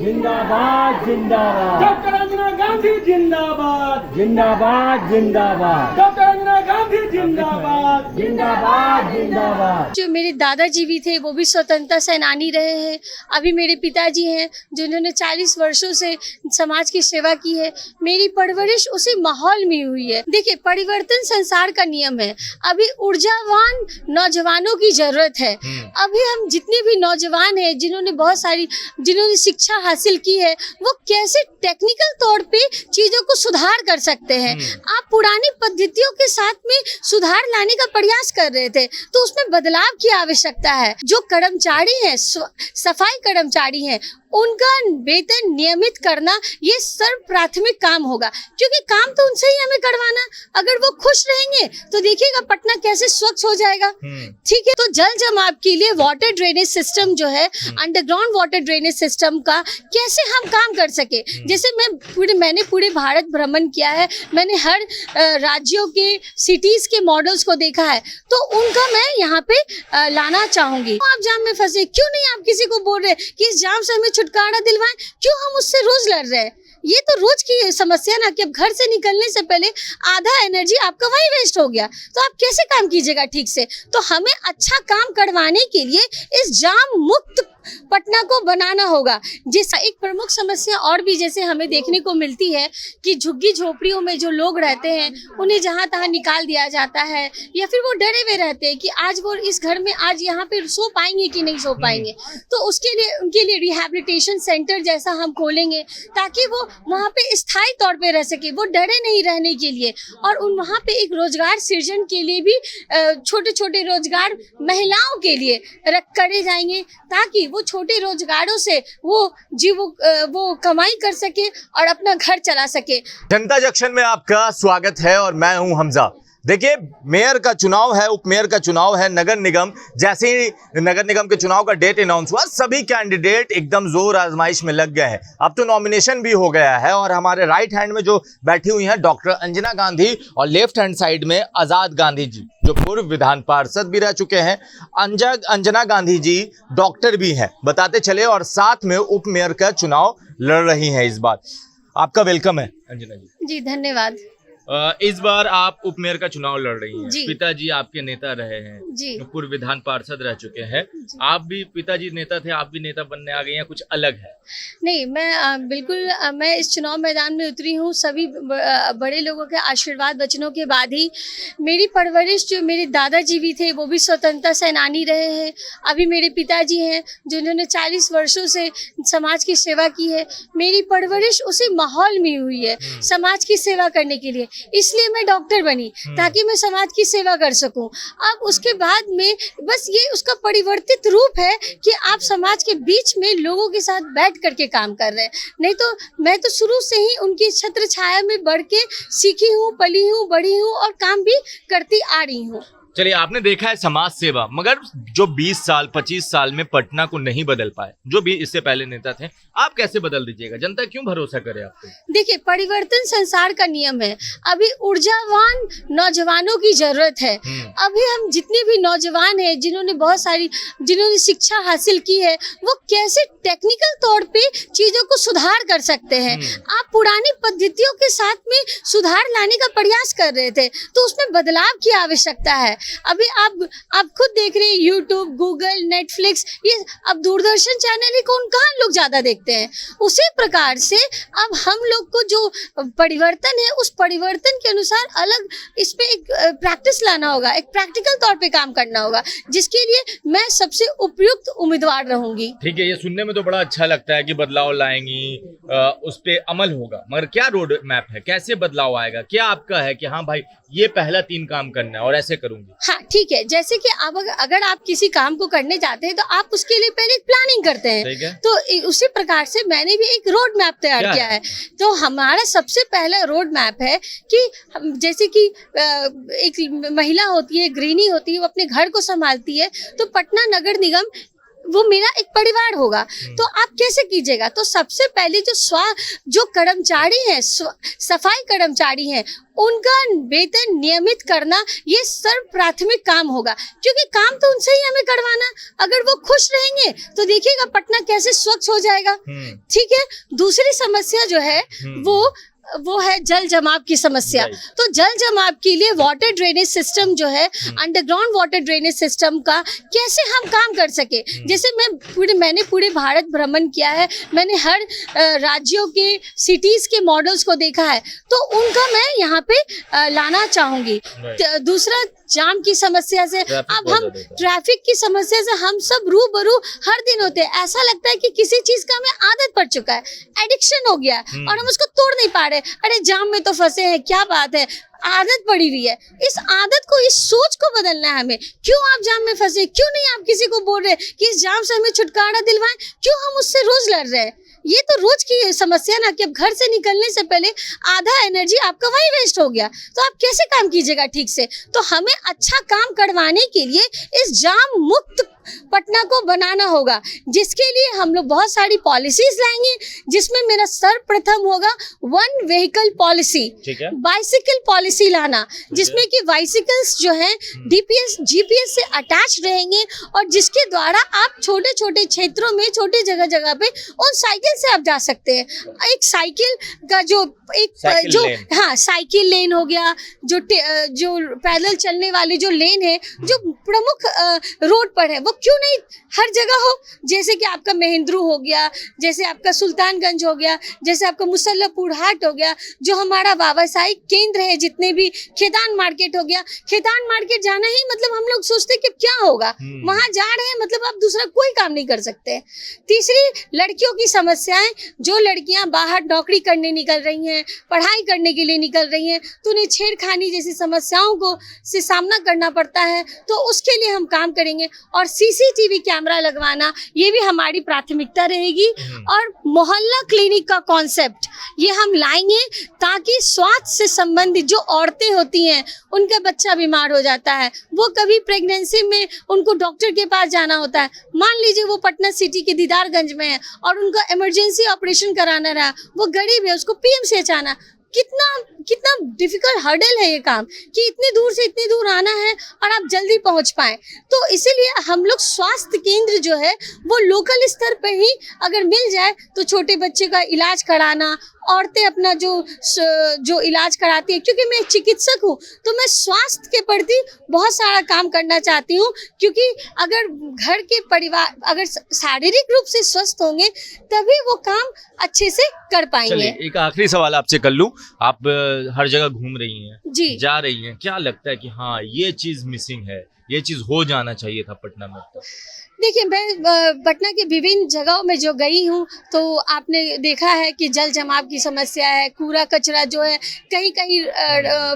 जिंदाबाद जिंदाबाद डॉक्टर अंजना गांधी जिंदाबाद जिंदाबाद जिंदाबाद डॉक्टर अंजना गांधी जिंदाबाद जिंदाबाद जिंदाबाद। जो मेरे दादाजी भी थे वो भी स्वतंत्रता सेनानी रहे हैं। अभी मेरे पिताजी हैं जिन्होंने 40 वर्षों से समाज की सेवा की है। मेरी परवरिश उसी माहौल में हुई है। देखिए, परिवर्तन संसार का नियम है। अभी ऊर्जावान नौजवानों की जरूरत है। अभी हम जितने भी नौजवान हैं जिन्होंने शिक्षा हासिल की है, वो कैसे टेक्निकल तौर पे चीजों को सुधार कर सकते हैं। आप पुरानी पद्धतियों के साथ में सुधार लाने का प्रयास कर रहे थे, तो उसमें बदलाव की आवश्यकता है। जो कर्मचारी हैं, सफाई कर्मचारी हैं, उनका वेतन नियमित करना ये सर्व प्राथमिक काम होगा, क्योंकि काम तो उनसे ही हमें करवाना। अगर वो खुश रहेंगे तो देखिएगा पटना कैसे स्वच्छ हो जाएगा। ठीक है, तो जल जमाव के लिए वाटर ड्रेनेज सिस्टम जो है, अंडरग्राउंड वाटर ड्रेनेज सिस्टम का कैसे हम काम कर सके। जैसे मैंने पूरे भारत भ्रमण किया है, मैंने हर राज्यों के सिटीज के मॉडल्स को देखा है, तो उनका मैं यहाँ पे लाना चाहूंगी। आप जाम में फंसे क्यों नहीं, आप किसी को बोल रहे कि इस जाम से हमें छुटकारा दिलवाएं, क्यों हम उससे रोज लड़ रहे हैं। ये तो रोज की समस्या ना, कि अब घर से निकलने से पहले आधा एनर्जी आपका वही वेस्ट हो गया, तो आप कैसे काम कीजिएगा ठीक से। तो हमें अच्छा काम करवाने के लिए इस जाम मुक्त पटना को बनाना होगा। जिस एक प्रमुख समस्या और भी जैसे हमें देखने को मिलती है कि झुग्गी झोपड़ियों में जो लोग रहते हैं, उन्हें जहां तहां निकाल दिया जाता है, या फिर वो डरे हुए रहते हैं कि आज वो इस घर में आज यहाँ पे सो पाएंगे कि नहीं सो पाएंगे। तो उसके लिए उनके लिए रिहैबिलिटेशन सेंटर जैसा हम खोलेंगे, ताकि वो वहाँ पे स्थायी तौर पे रह सके, वो डरे नहीं रहने के लिए। और वहाँ पे एक रोजगार सृजन के लिए भी छोटे छोटे रोजगार महिलाओं के लिए करे जाएंगे, ताकि वो छोटे रोजगारों से वो कमाई कर सके और अपना घर चला सके। जनता जंक्शन में आपका स्वागत है और मैं हूं हमजा। देखिए, मेयर का चुनाव है, उपमेयर का चुनाव है, नगर निगम। जैसे ही नगर निगम के चुनाव का डेट अनाउंस हुआ, सभी कैंडिडेट एकदम जोर आजमाइश में लग गए हैं। अब तो नॉमिनेशन भी हो गया है और हमारे राइट हैंड में जो बैठी हुई हैं डॉक्टर अंजना गांधी, और लेफ्ट हैंड साइड में आजाद गांधी जी, जो पूर्व विधान पार्षद भी रह चुके हैं। अंजना गांधी जी डॉक्टर भी हैं, बताते चले, और साथ में उपमेयर का चुनाव लड़ रही हैं इस बार। आपका वेलकम है अंजना जी। जी धन्यवाद। इस बार आप उपमेयर का चुनाव लड़ रही हैं। जी। पिताजी आपके नेता रहे हैं, जी। पूर्व विधान पार्षद रह चुके हैं। आप भी, पिताजी नेता थे, आप भी नेता बनने आ गई हैं, कुछ अलग है? नहीं, मैं बिल्कुल मैं इस चुनाव मैदान में उतरी हूँ सभी बड़े लोगों के आशीर्वाद वचनों के बाद ही। मेरी परवरिश, जो मेरे दादाजी भी थे वो भी स्वतंत्रता सेनानी रहे हैं। अभी मेरे पिताजी हैं जिन्होंने 40 वर्षों से समाज की सेवा की है। मेरी परवरिश उसी माहौल में हुई है, समाज की सेवा करने के लिए। इसलिए मैं डॉक्टर बनी, ताकि मैं समाज की सेवा कर सकूं। अब उसके बाद में बस ये उसका परिवर्तित रूप है कि आप समाज के बीच में लोगों के साथ बैठ करके काम कर रहे हैं। नहीं तो मैं तो शुरू से ही उनकी छत्र छाया में बढ़ के सीखी हूँ, पली हूँ, बड़ी हूँ और काम भी करती आ रही हूँ। चलिए, आपने देखा है समाज सेवा, मगर जो 20 साल 25 साल में पटना को नहीं बदल पाए, जो भी इससे पहले नेता थे, आप कैसे बदल दीजिएगा? जनता क्यों भरोसा करे आप पे? देखिए, परिवर्तन संसार का नियम है। अभी ऊर्जावान नौजवानों की जरूरत है। अभी हम जितने भी नौजवान हैं जिन्होंने शिक्षा हासिल की है, वो कैसे टेक्निकल तौर पे चीजों को सुधार कर सकते हैं। आप पुरानी पद्धतियों के साथ में सुधार लाने का प्रयास कर रहे थे, तो उसमें बदलाव की आवश्यकता है। अभी आप खुद देख रहे हैं, यूट्यूब, गूगल, नेटफ्लिक्स, ये अब दूरदर्शन चैनल ही कहाँ लोग ज्यादा देखते हैं। उसी प्रकार से अब हम लोग को जो परिवर्तन है, उस परिवर्तन के अनुसार अलग इस पे एक प्रैक्टिस लाना होगा, एक प्रैक्टिकल तौर पे काम करना होगा, जिसके लिए मैं सबसे उपयुक्त उम्मीदवार रहूंगी। ठीक है, ये सुनने में तो बड़ा अच्छा लगता है कि बदलाव लाएंगी, उस पे अमल होगा, मगर क्या रोड मैप है, कैसे बदलाव आएगा? क्या आपका है कि हाँ भाई ये पहला 3 काम करना है और ऐसे करूंगी? हाँ ठीक है, जैसे कि अगर आप किसी काम को करने जाते हैं तो आप उसके लिए पहले एक प्लानिंग करते हैं, तो उसी प्रकार से मैंने भी एक रोड मैप तैयार किया है। तो हमारा सबसे पहला रोड मैप है कि जैसे कि एक महिला होती है, गृहिणी होती है, वो अपने घर को संभालती है, तो पटना नगर निगम वो मेरा एक परिवार होगा। तो आप कैसे कीजिएगा? तो सबसे पहले जो कर्मचारी हैं, सफाई कर्मचारी हैं, उनका वेतन नियमित करना ये सर्व प्राथमिक काम होगा, क्योंकि काम तो उनसे ही हमें करवाना। अगर वो खुश रहेंगे तो देखिएगा पटना कैसे स्वच्छ हो जाएगा। ठीक है। दूसरी समस्या जो है वो है जल जमाव की समस्या। तो जल जमाव के लिए वाटर ड्रेनेज सिस्टम जो है, अंडरग्राउंड वाटर ड्रेनेज सिस्टम का कैसे हम काम कर सके। जैसे मैंने पूरे भारत भ्रमण किया है, मैंने हर राज्यों के सिटीज के मॉडल्स को देखा है, तो उनका मैं यहाँ पे लाना चाहूंगी। दूसरा, जाम की समस्या से, अब हम ट्रैफिक की समस्या से हम सब रूबरू हर दिन होते हैं। ऐसा लगता है कि किसी चीज का हमें आदत पड़ चुका है, एडिक्शन हो गया है और हम उसको तोड़ नहीं पा रहे। अरे जाम में तो फंसे हैं, क्या बात है, आदत पड़ी हुई है। इस आदत को, इस सोच को बदलना है हमें। क्यों आप जाम में फंसे? क्यों नहीं आप किसी को बोल रहे कि इस जाम से हमें छुटकारा दिलवाएं? क्यों हम उससे रोज लड़ रहे हैं? ये तो रोज की समस्या ना, कि अब घर से निकलने से पहले आधा एनर्जी आपका वही वेस्ट हो गया, तो आप कैसे काम कीजिएगा ठीक से? तो हमें अच्छा काम करवाने के लिए इस जाम मुक्त पटना को बनाना होगा, जिसके लिए हम लोग बहुत सारी पॉलिसीज लाएंगे, जिसमें मेरा सर्वप्रथम होगा one vehicle policy, bicycle policy लाना, जिसमें कि बाइसिकल्स जो हैं जीपीएस से अटैच रहेंगे, और जिसके द्वारा आप छोटे छोटे क्षेत्रों में, छोटे जगह जगह पे उन साइकिल से आप जा सकते हैं। एक साइकिल का साइकिल लेन हो गया, जो पैदल चलने वाले जो लेन है, जो प्रमुख रोड पर है, वो क्यों नहीं हर जगह हो? जैसे कि आपका महेंद्रू हो गया, जैसे आपका सुल्तानगंज हो गया, जैसे आपका मुसल्लपुर हाट हो गया, जो हमारा व्यावसायिक केंद्र है, जितने भी खेतान मार्केट हो गया। खेतान मार्केट जाना ही मतलब हम लोग सोचते कि क्या होगा, वहां जा रहे हैं मतलब आप दूसरा कोई काम नहीं कर सकते। तीसरी, लड़कियों की समस्याएं, जो लड़कियां बाहर नौकरी करने निकल रही हैं, पढ़ाई करने के लिए निकल रही हैं, तो उन्हें छेड़खानी जैसी समस्याओं को से सामना करना पड़ता है, तो उसके लिए हम काम करेंगे। और सीसीटीवी कैमरा लगवाना, ये भी हमारी प्राथमिकता रहेगी। और मोहल्ला क्लिनिक का कॉन्सेप्ट ये हम लाएंगे, ताकि स्वास्थ्य से संबंधित जो औरतें होती हैं, उनका बच्चा बीमार हो जाता है, वो कभी प्रेगनेंसी में उनको डॉक्टर के पास जाना होता है। मान लीजिए वो पटना सिटी के दीदारगंज में है और उनका इमरजेंसी ऑपरेशन कराना रहा, वो गरीब है, उसको पीएमसीएच आना, कितना डिफिकल्ट हर्डल है ये काम, कि इतनी दूर से इतनी दूर आना है और आप जल्दी पहुंच पाएं। तो इसीलिए हम लोग स्वास्थ्य केंद्र जो है वो लोकल स्तर पे ही अगर मिल जाए, तो छोटे बच्चे का इलाज कराना, औरतें अपना जो इलाज कराती है, क्योंकि मैं चिकित्सक हूँ, तो मैं स्वास्थ्य के प्रति बहुत सारा काम करना चाहती हूँ। क्योंकि अगर घर के परिवार अगर शारीरिक रूप से स्वस्थ होंगे, तभी वो काम अच्छे से कर पाएंगे। एक आखिरी सवाल आपसे कर लूं, आप हर जगह घूम रही हैं जी, जा रही हैं, क्या लगता है कि हाँ ये चीज मिसिंग है, ये चीज हो जाना चाहिए था पटना में? देखिए, मैं पटना के विभिन्न जगहों में जो गई हूँ, तो आपने देखा है कि जल जमाव की समस्या है, कूड़ा कचरा जो है कहीं कहीं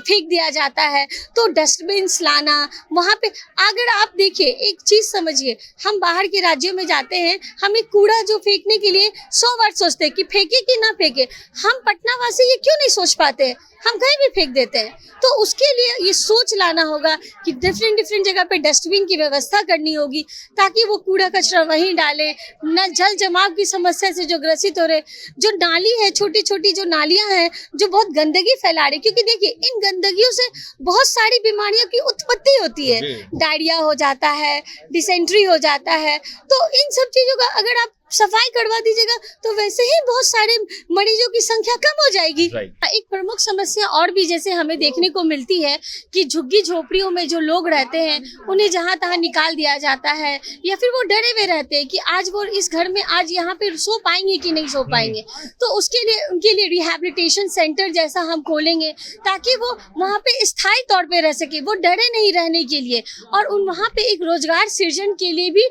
फेंक दिया जाता है, तो डस्टबिन्स लाना वहाँ पे। अगर आप देखिए, एक चीज़ समझिए, हम बाहर के राज्यों में जाते हैं, हमें कूड़ा जो फेंकने के लिए 100 बार सोचते हैं कि फेंके कि ना फेंके। हम पटना वासी ये क्यों नहीं सोच पाते, हम कहीं भी फेंक देते हैं। तो उसके लिए ये सोच लाना होगा कि डिफरेंट जगह पे डस्टबिन की व्यवस्था करनी होगी, ताकि वो कूड़ा कचरा वहीं डालें। न जल जमाव की समस्या से जो ग्रसित हो रहे, जो नाली है, छोटी छोटी जो नालियां हैं, जो बहुत गंदगी फैला रही, क्योंकि देखिए इन गंदगियों से बहुत सारी बीमारियों की उत्पत्ति होती है। डायरिया हो जाता है, डिसेंट्री हो जाता है। तो इन सब चीज़ों का अगर आप सफाई करवा दीजिएगा, तो वैसे ही बहुत सारे मरीजों की संख्या कम हो जाएगी। एक प्रमुख समस्या और भी जैसे हमें देखने को मिलती है कि झुग्गी झोपड़ियों में जो लोग रहते हैं, उन्हें जहां तहां निकाल दिया जाता है, या फिर वो डरे हुए रहते हैं कि आज वो इस घर में आज यहाँ पे सो पाएंगे कि नहीं सो पाएंगे। तो उसके लिए उनके लिए रिहैबिलिटेशन सेंटर जैसा हम खोलेंगे, ताकि वो वहाँ पे स्थायी तौर पे रह सके, वो डरे नहीं रहने के लिए। और वहाँ पे एक रोजगार सृजन के लिए भी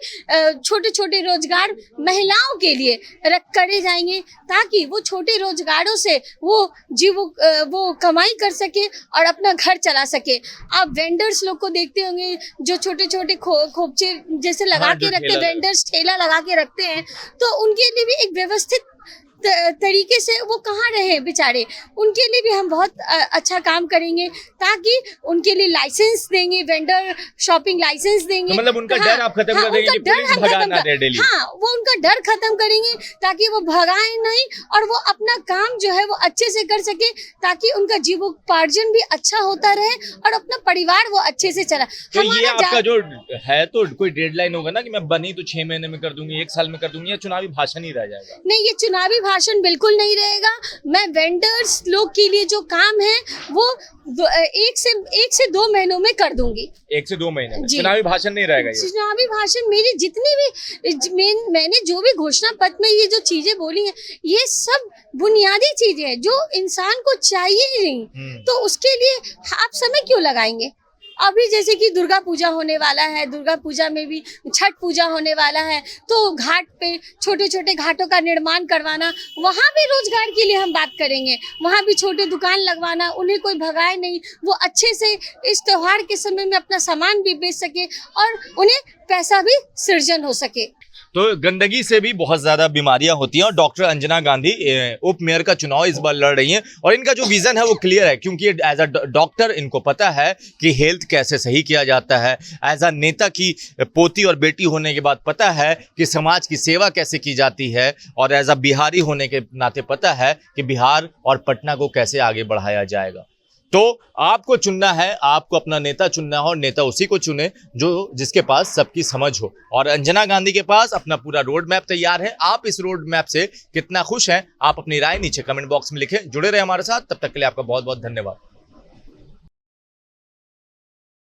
छोटे छोटे रोजगार महिलाओं के लिए करे जाएंगे, ताकि वो छोटे रोजगारों से वो कमाई कर सके और अपना घर चला सके। आप वेंडर्स लोग को देखते होंगे, जो छोटे छोटे खोपचे जैसे लगा के रखते हैं, वेंडर्स ठेला लगा के रखते हैं, तो उनके लिए भी एक व्यवस्थित तरीके से वो कहाँ रहे बेचारे, उनके लिए भी हम बहुत अच्छा काम करेंगे, ताकि उनके लिए लाइसेंस देंगे, वेंडर शॉपिंग लाइसेंस देंगे। तो मतलब उनका डर आप खत्म कर देंगे कि पुलिस भगा ना दे डेली। हाँ, वो उनका डर खत्म करेंगे ताकि वो भगाए नहीं और वो अपना काम जो है वो अच्छे से कर सके, ताकि उनका जीवोपार्जन भी अच्छा होता रहे और अपना परिवार वो अच्छे से चला। तो ये आपका जो है तो कोई डेडलाइन होगा ना कि मैं बनी तो 6 महीने में कर दूंगी, 1 साल में कर दूंगी, या चुनावी भाषण ही रह जाएगा? नहीं, ये चुनावी भाषण बिल्कुल नहीं रहेगा। मैं वेंडर्स लोग के लिए जो काम है वो 1 से 2 महीनों में कर दूंगी। 1 से 2 महीने में जी। चुनावी भाषण नहीं रहेगा ये? चुनावी भाषण मेरी जितनी भी मैंने जो भी घोषणा पत्र में ये जो चीजें बोली हैं, ये सब बुनियादी चीजें हैं जो इंसान को चाहिए ही नहीं, तो उसके लिए आप समय क्यों लगाएंगे? अभी जैसे कि दुर्गा पूजा होने वाला है, दुर्गा पूजा में भी छठ पूजा होने वाला है, तो घाट पे छोटे छोटे घाटों का निर्माण करवाना, वहाँ भी रोजगार के लिए हम बात करेंगे। वहाँ भी छोटे दुकान लगवाना, उन्हें कोई भगाए नहीं, वो अच्छे से इस त्योहार के समय में अपना सामान भी बेच सके और उन्हें पैसा भी सृजन हो सके। तो गंदगी से भी बहुत ज्यादा बीमारियां होती हैं और डॉक्टर अंजना गांधी उप मेयर का चुनाव इस बार लड़ रही हैं और इनका जो विजन है वो क्लियर है, क्योंकि एज अ डॉक्टर इनको पता है कि हेल्थ कैसे सही किया जाता है। एज अ नेता की पोती और बेटी होने के बाद पता है कि समाज की सेवा कैसे की जाती है, और एज अ बिहारी होने के नाते पता है कि बिहार और पटना को कैसे आगे बढ़ाया जाएगा। तो आपको चुनना है, आपको अपना नेता चुनना हो और नेता उसी को चुने जो जिसके पास सबकी समझ हो, और अंजना गांधी के पास अपना पूरा रोड मैप तैयार है। आप इस रोड मैप से कितना खुश हैं, आप अपनी राय नीचे कमेंट बॉक्स में लिखें। जुड़े रहे हमारे साथ, तब तक के लिए आपका बहुत बहुत धन्यवाद।